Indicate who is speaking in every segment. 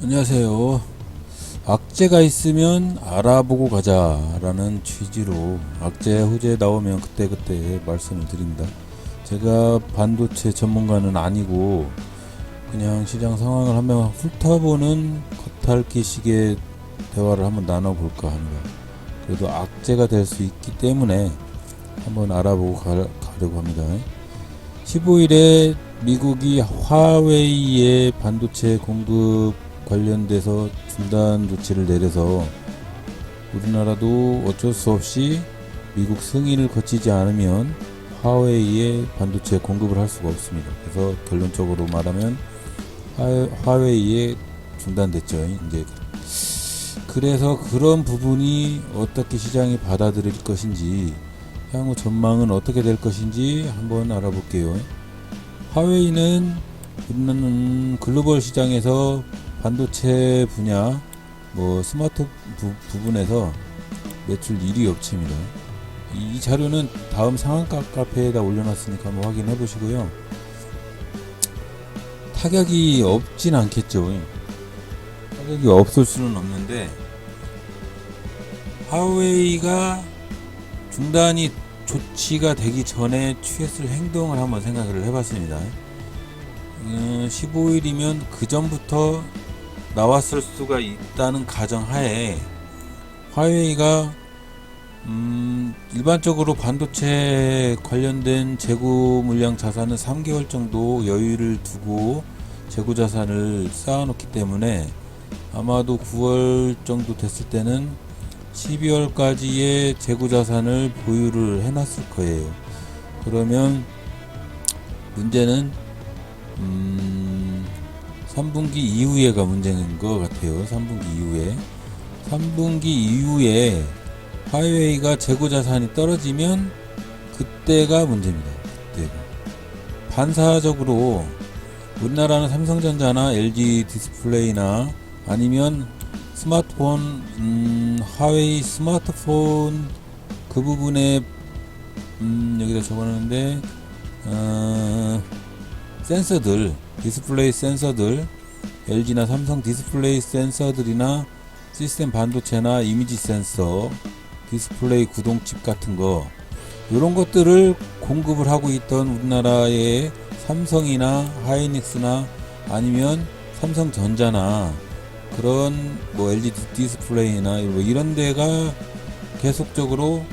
Speaker 1: 안녕하세요. 악재가 있으면 알아보고 가자라는 취지로 악재 호재 나오면 그때그때 말씀을 드립니다. 제가 반도체 전문가는 아니고 그냥 시장 상황을 한번 훑어보는 겉핥기식의 대화를 한번 나눠볼까 합니다. 그래도 악재가 될 수 있기 때문에 한번 알아보고 가려고 합니다. 15일에 미국이 화웨이의 반도체 공급 관련돼서 중단 조치를 내려서 우리나라도 어쩔 수 없이 미국 승인을 거치지 않으면 화웨이에 반도체 공급을 할 수가 없습니다. 그래서 결론적으로 말하면 화웨이에 중단됐죠. 이제 그래서 그런 부분이 어떻게 시장이 받아들일 것인지, 향후 전망은 어떻게 될 것인지 한번 알아볼게요. 화웨이는 글로벌 시장에서 반도체 분야, 스마트 부분에서 매출 1위 업체입니다. 이 자료는 다음 상한가 카페에다 올려놨으니까 한번 확인해 보시고요. 타격이 없진 않겠죠. 타격이 없을 수는 없는데, 화웨이가 중단이 조치가 되기 전에 취했을 행동을 한번 생각을 해봤습니다. 15일이면 그 전부터 나왔을 수가 있다는 가정하에 화웨이가 일반적으로 반도체 관련된 재고 물량 자산은 3개월 정도 여유를 두고 재고 자산을 쌓아놓기 때문에 아마도 9월 정도 됐을 때는 12월까지의 재고 자산을 보유를 해놨을 거예요. 그러면 문제는 3분기 이후에가 문제인 것 같아요. 3분기 이후에 화웨이가 재고 자산이 떨어지면 그때가 문제입니다. 그때가. 반사적으로 우리나라는 삼성전자나 LG 디스플레이나 아니면 스마트폰, 화웨이 스마트폰 그 부분에 여기다 적어놨는데 센서들, 디스플레이 센서들, LG나 삼성 디스플레이 센서들이나 시스템 반도체나 이미지 센서, 디스플레이 구동칩 같은 거, 이런 것들을 공급을 하고 있던 우리나라의 삼성이나 하이닉스나 아니면 삼성전자나 그런 LG 디스플레이나 이런 데가 계속적으로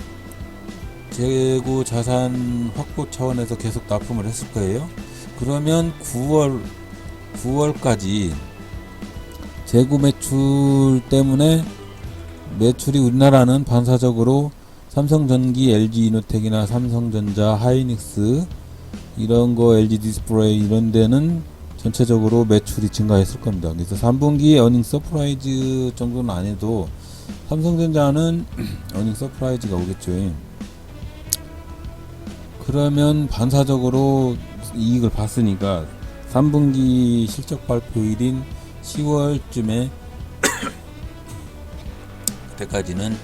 Speaker 1: 재고 자산 확보 차원에서 계속 납품을 했을 거예요. 그러면 9월까지 재고 매출 때문에 매출이 우리나라는 반사적으로 삼성전기, LG이노텍이나 삼성전자, 하이닉스 이런 거, LG 디스플레이 이런 데는 전체적으로 매출이 증가했을 겁니다. 그래서 3분기 어닝 서프라이즈 정도는 안 해도 삼성전자는 어닝 서프라이즈가 오겠죠. 그러면 반사적으로 이익을 봤으니까 3분기 실적 발표일인 10월쯤에 그때까지는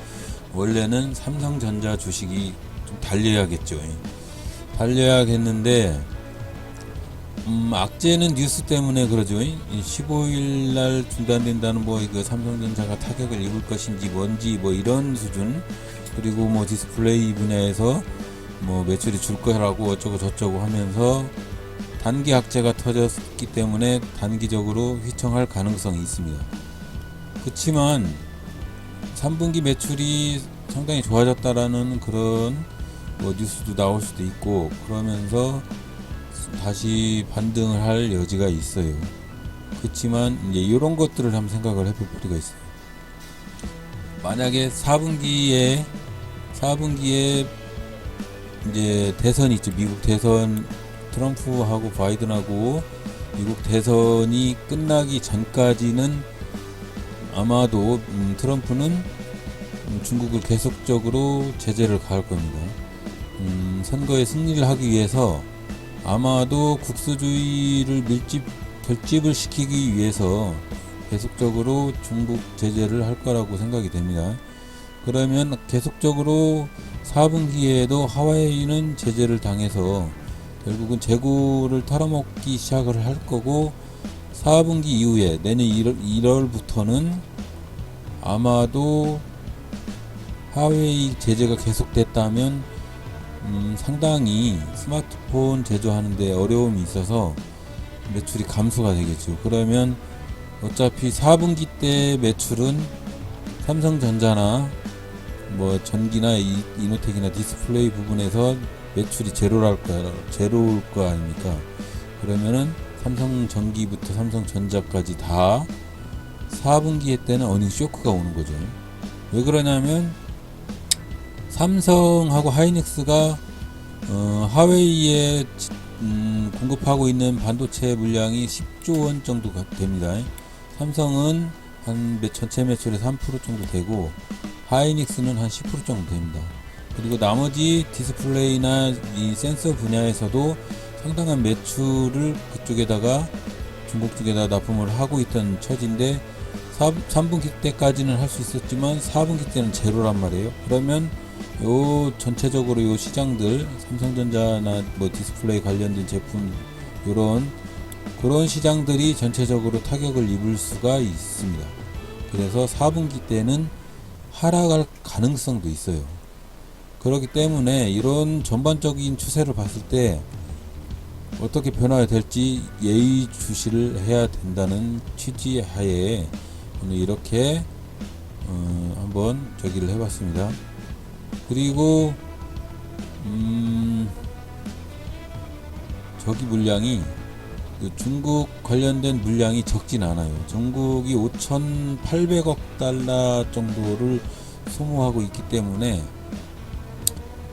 Speaker 1: 원래는 삼성전자 주식이 좀 달려야겠죠. 달려야겠는데 악재는 뉴스 때문에 그러죠. 15일날 중단된다는 이거 삼성전자가 타격을 입을 것인지 뭔지 이런 수준, 그리고 디스플레이 분야에서 매출이 줄 거라고 어쩌고 저쩌고 하면서 단기 악재가 터졌기 때문에 단기적으로 휘청할 가능성이 있습니다. 그렇지만 3분기 매출이 상당히 좋아졌다라는 그런 뉴스도 나올 수도 있고, 그러면서 다시 반등을 할 여지가 있어요. 그렇지만 이제 이런 것들을 한번 생각을 해볼 필요가 있어요. 만약에 4분기에 이제 대선이 있죠. 미국 대선, 트럼프하고 바이든하고 미국 대선이 끝나기 전까지는 아마도 트럼프는 중국을 계속적으로 제재를 가할 겁니다. 선거에 승리를 하기 위해서 아마도 국수주의를 결집을 시키기 위해서 계속적으로 중국 제재를 할 거라고 생각이 됩니다. 그러면 계속적으로 4분기에도 하와이는 제재를 당해서 결국은 재고를 털어먹기 시작을 할 거고, 4분기 이후에 내년 1월부터는 아마도 하웨이 제재가 계속됐다면 상당히 스마트폰 제조하는데 어려움이 있어서 매출이 감소가 되겠죠. 그러면 어차피 4분기 때 매출은 삼성전자나 뭐 전기나 이노텍이나 디스플레이 부분에서 매출이 제로일 거 아닙니까? 그러면은 삼성전기부터 삼성전자까지 다 4분기 때는 어닝 쇼크가 오는 거죠. 왜 그러냐면 삼성하고 하이닉스가 하웨이에 공급하고 있는 반도체 물량이 10조 원 정도가 됩니다. 삼성은 한 전체 매출의 3% 정도 되고 하이닉스는 한 10% 정도 됩니다. 그리고 나머지 디스플레이나 이 센서 분야에서도 상당한 매출을 그쪽에다가 중국 쪽에다 납품을 하고 있던 처지인데 3분기 때까지는 할 수 있었지만 4분기 때는 제로란 말이에요. 그러면 요 전체적으로 요 시장들 삼성전자나 뭐 디스플레이 관련된 제품 그런 시장들이 전체적으로 타격을 입을 수가 있습니다. 그래서 4분기 때는 하락할 가능성도 있어요. 그렇기 때문에 이런 전반적인 추세를 봤을 때 어떻게 변화가 될지 예의주시를 해야 된다는 취지 하에 오늘 이렇게 한번 저기를 해봤습니다. 그리고 저기 물량이 중국 관련된 물량이 적진 않아요. 중국이 5,800억 달러 정도를 소모하고 있기 때문에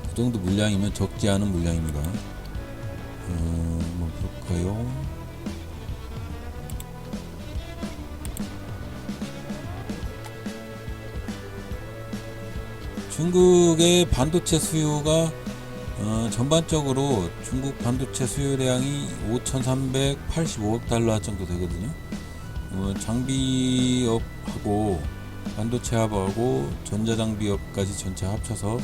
Speaker 1: 그 정도 물량이면 적지 않은 물량입니다. 한번 볼까요? 중국의 반도체 수요가 전반적으로 중국 반도체 수요량이 5,385억 달러 정도 되거든요. 장비업하고 반도체업하고 전자장비업까지 전체 합쳐서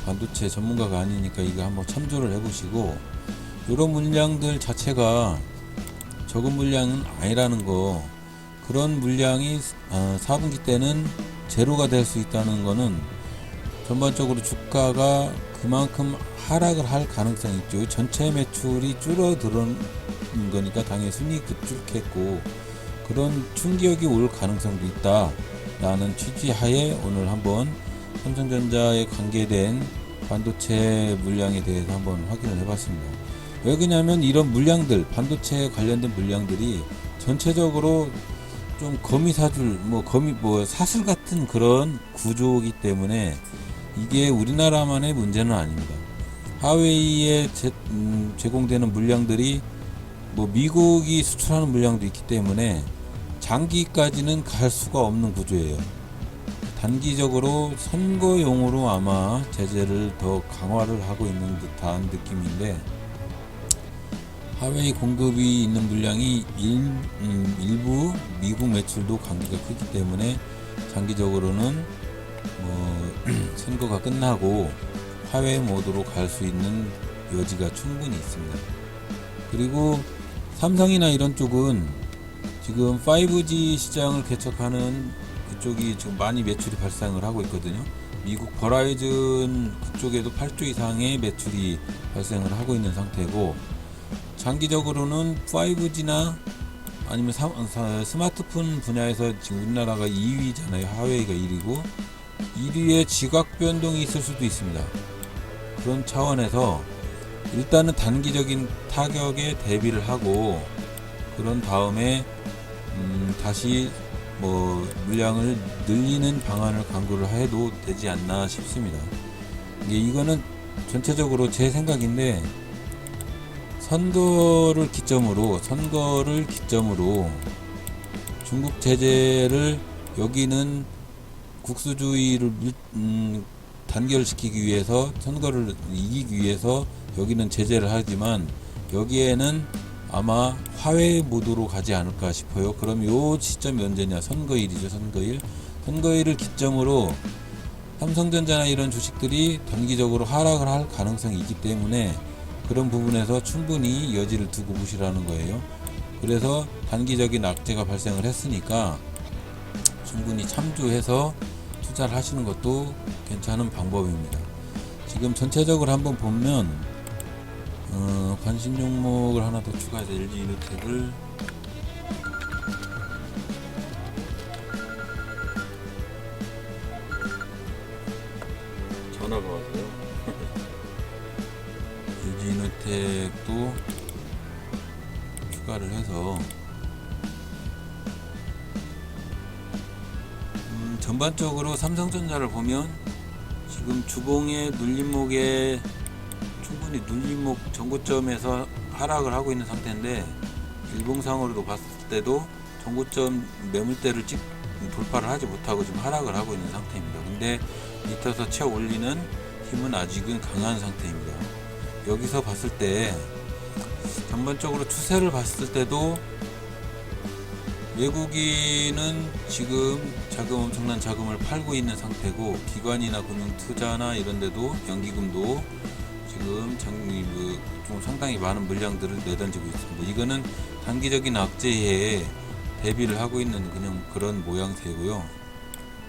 Speaker 1: 반도체 전문가가 아니니까 이거 한번 참조를 해보시고, 이런 물량들 자체가 적은 물량은 아니라는 거, 그런 물량이 4분기 때는 제로가 될 수 있다는 거는 전반적으로 주가가 그만큼 하락을 할 가능성이 있죠. 전체 매출이 줄어드는 거니까 당연히 순이익도 줄겠고 그런 충격이 올 가능성도 있다 라는 취지 하에 오늘 한번 삼성전자에 관계된 반도체 물량에 대해서 한번 확인을 해봤습니다. 왜 그러냐면 이런 물량들, 반도체 관련된 물량들이 전체적으로 좀 거미사슬, 사슬 같은 그런 구조이기 때문에 이게 우리나라만의 문제는 아닙니다. 하웨이에 제공되는 물량들이 미국이 수출하는 물량도 있기 때문에 장기까지는 갈 수가 없는 구조예요. 단기적으로 선거용으로 아마 제재를 더 강화를 하고 있는 듯한 느낌인데, 하웨이 공급이 있는 물량이 일부 미국 매출도 관계가 크기 때문에 장기적으로는 선거가 끝나고 하회 모드로 갈 수 있는 여지가 충분히 있습니다. 그리고 삼성이나 이런 쪽은 지금 5G 시장을 개척하는 그쪽이 지금 많이 매출이 발생을 하고 있거든요. 미국 버라이즌 그쪽에도 8조 이상의 매출이 발생을 하고 있는 상태고, 장기적으로는 5G나 아니면 스마트폰 분야에서 지금 우리나라가 2위잖아요. 하웨이가 1위고 1위에 지각 변동이 있을 수도 있습니다. 그런 차원에서 일단은 단기적인 타격에 대비를 하고 그런 다음에 다시 물량을 늘리는 방안을 강구를 해도 되지 않나 싶습니다. 이거는 전체적으로 제 생각인데, 선거를 기점으로 중국 제재를 여기는 국수주의를 단결시키기 위해서, 선거를 이기기 위해서 여기는 제재를 하지만 여기에는 아마 화해 모드로 가지 않을까 싶어요. 그럼 요 시점이 언제냐? 선거일이죠. 선거일을 기점으로 삼성전자나 이런 주식들이 단기적으로 하락을 할 가능성이 있기 때문에 그런 부분에서 충분히 여지를 두고 보시라는 거예요. 그래서 단기적인 악재가 발생을 했으니까 충분히 참조해서 투자를 하시는 것도 괜찮은 방법입니다. 지금 전체적으로 한번 보면 관심 종목을 하나 더 추가해서 LG 이노텍을 전화가 왔어요. LG 이노텍도 추가를 해서 전반적으로 삼성전자를 보면 지금 주봉의 눌림목에 충분히 눌림목 전고점에서 하락을 하고 있는 상태인데, 일봉상으로도 봤을 때도 전고점 매물대를 돌파를 하지 못하고 지금 하락을 하고 있는 상태입니다. 근데 밑에서 채워 올리는 힘은 아직은 강한 상태입니다. 여기서 봤을 때 전반적으로 추세를 봤을 때도 외국인은 지금 엄청난 자금을 팔고 있는 상태고, 기관이나 금융투자나 이런 데도 연기금도 지금 좀 상당히 많은 물량들을 내던지고 있습니다. 이거는 단기적인 악재에 대비를 하고 있는 그런 모양새고요.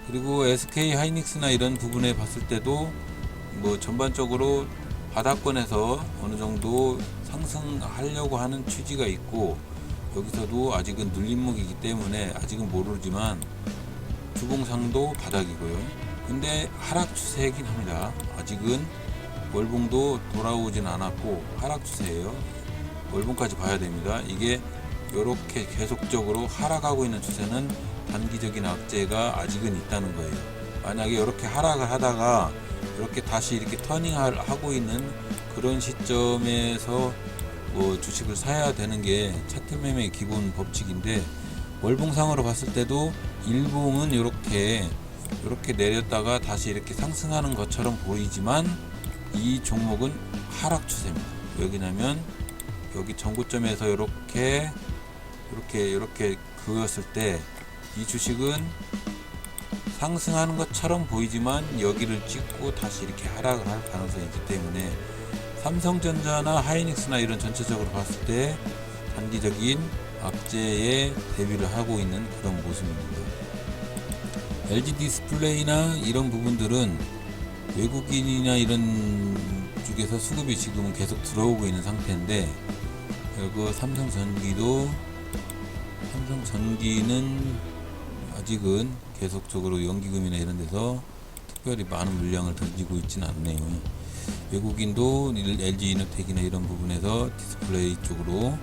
Speaker 1: 그리고 SK 하이닉스나 이런 부분에 봤을 때도 전반적으로 바닥권에서 어느 정도 상승하려고 하는 취지가 있고, 여기서도 아직은 눌림목이기 때문에 아직은 모르지만 주봉상도 바닥이고요. 근데 하락 추세이긴 합니다. 아직은 월봉도 돌아오진 않았고 하락 추세예요. 월봉까지 봐야 됩니다. 이게 이렇게 계속적으로 하락하고 있는 추세는 단기적인 악재가 아직은 있다는 거예요. 만약에 이렇게 하락을 하다가 이렇게 다시 이렇게 터닝을 하고 있는 그런 시점에서 주식을 사야 되는 게 차트 매매의 기본 법칙인데, 월봉상으로 봤을 때도 일봉은 이렇게 내렸다가 다시 이렇게 상승하는 것처럼 보이지만 이 종목은 하락 추세입니다. 왜냐면 여기 전고점에서 이렇게 그었을 때 이 주식은 상승하는 것처럼 보이지만 여기를 찍고 다시 이렇게 하락을 할 가능성이 있기 때문에 삼성전자나 하이닉스나 이런 전체적으로 봤을 때 단기적인 악재에 대비를 하고 있는 그런 모습입니다. LG 디스플레이나 이런 부분들은 외국인이나 이런 쪽에서 수급이 지금은 계속 들어오고 있는 상태인데, 그리고 삼성전기는 아직은 계속적으로 연기금이나 이런 데서 특별히 많은 물량을 던지고 있지는 않네요. 외국인도 LG 이노텍이나 이런 부분에서 디스플레이 쪽으로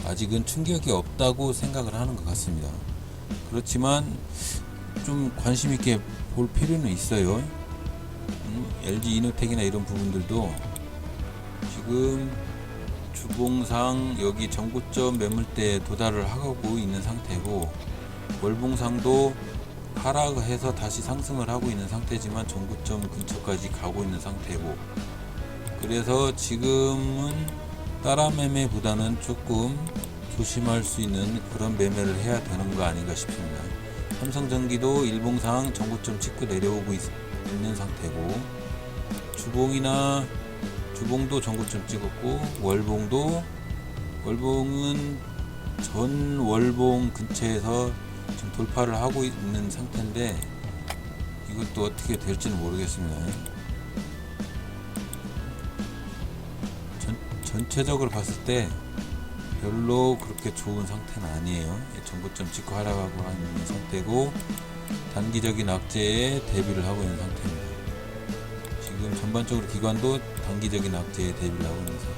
Speaker 1: 아직은 충격이 없다고 생각을 하는 것 같습니다. 그렇지만 좀 관심 있게 볼 필요는 있어요. LG 이노텍이나 이런 부분들도 지금 주봉상 여기 전고점 매물대에 도달을 하고 있는 상태고, 월봉상도 하락을 해서 다시 상승을 하고 있는 상태지만 전고점 근처까지 가고 있는 상태고, 그래서 지금은 따라 매매보다는 조금 조심할 수 있는 그런 매매를 해야 되는 거 아닌가 싶습니다. 삼성전기도 일봉상 전고점 찍고 내려오고 있는 상태고, 주봉도 전고점 찍었고, 월봉은 전 월봉 근처에서 지금 돌파를 하고 있는 상태인데, 이것도 어떻게 될지는 모르겠습니다. 전체적으로 봤을 때 별로 그렇게 좋은 상태는 아니에요. 전고점 찍고 하락하고 있는 상태고, 단기적인 악재에 대비를 하고 있는 상태입니다. 지금 전반적으로 기관도 단기적인 악재에 대비를 하고 있는 상태입니다.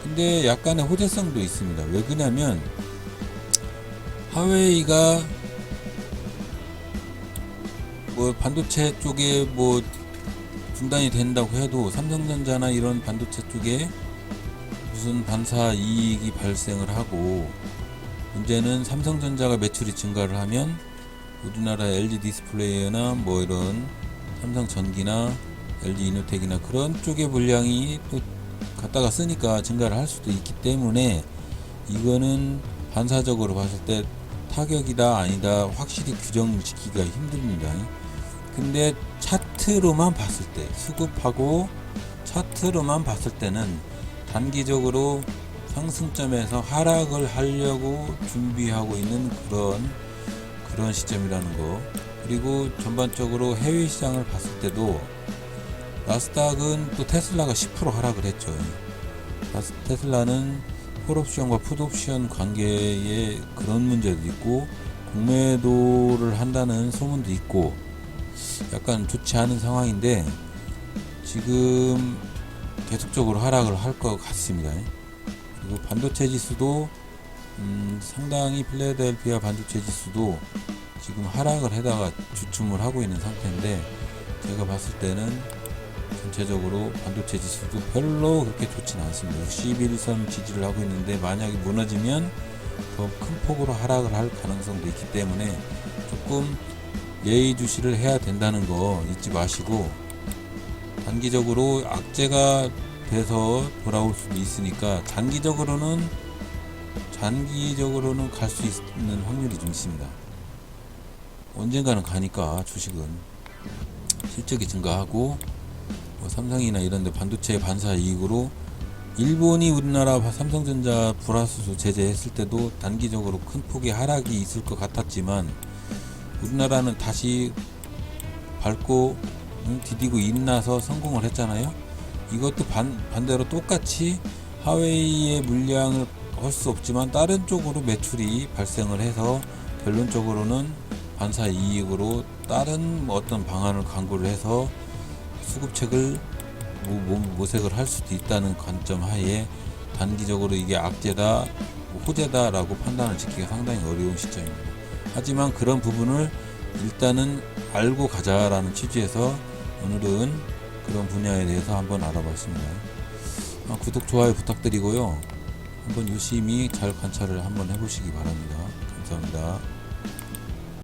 Speaker 1: 근데 약간의 호재성도 있습니다. 왜 그러냐면 하웨이가 반도체 쪽에 중단이 된다고 해도 삼성전자나 이런 반도체 쪽에 무슨 반사 이익이 발생을 하고, 문제는 삼성전자가 매출이 증가를 하면 우리나라 LG 디스플레이나 이런 삼성전기나 LG 이노텍이나 그런 쪽의 물량이 또 갖다가 쓰니까 증가를 할 수도 있기 때문에, 이거는 반사적으로 봤을 때 타격이다 아니다 확실히 규정짓기가 힘듭니다. 근데 차트로만 봤을 때, 수급하고 차트로만 봤을 때는 단기적으로 상승점에서 하락을 하려고 준비하고 있는 그런 시점이라는 거. 그리고 전반적으로 해외 시장을 봤을 때도 나스닥은 또 테슬라가 10% 하락을 했죠. 테슬라는 콜옵션과 풋옵션 관계에 그런 문제도 있고 공매도를 한다는 소문도 있고 약간 좋지 않은 상황인데 지금 계속적으로 하락을 할 것 같습니다. 그리고 반도체 지수도 상당히 필라델피아 반도체 지수도 지금 하락을 해다가 주춤을 하고 있는 상태인데 제가 봤을 때는 전체적으로 반도체 지수도 별로 그렇게 좋진 않습니다. 61선 지지를 하고 있는데 만약에 무너지면 더 큰 폭으로 하락을 할 가능성도 있기 때문에 조금 예의주시를 해야 된다는 거 잊지 마시고 단기적으로 악재가 돼서 돌아올 수도 있으니까 장기적으로는 갈 수 있는 확률이 좀 있습니다. 언젠가는 가니까 주식은 실적이 증가하고 뭐 삼성이나 이런데 반도체 반사 이익으로 일본이 우리나라 삼성전자 불화수소 제재했을 때도 단기적으로 큰 폭의 하락이 있을 것 같았지만 우리나라는 다시 밟고 디디고 일어나서 성공을 했잖아요. 이것도 반대로 똑같이 하웨이의 물량을 할 수 없지만 다른 쪽으로 매출이 발생을 해서 결론적으로는 반사 이익으로 다른 어떤 방안을 강구를 해서 수급책을 모색을 할 수도 있다는 관점 하에 단기적으로 이게 악재다 호재다 라고 판단을 짓기가 상당히 어려운 시점입니다. 하지만 그런 부분을 일단은 알고 가자라는 취지에서 오늘은 그런 분야에 대해서 한번 알아봤습니다. 구독 좋아요 부탁드리고요. 한번 유심히 잘 관찰을 한번 해보시기 바랍니다. 감사합니다.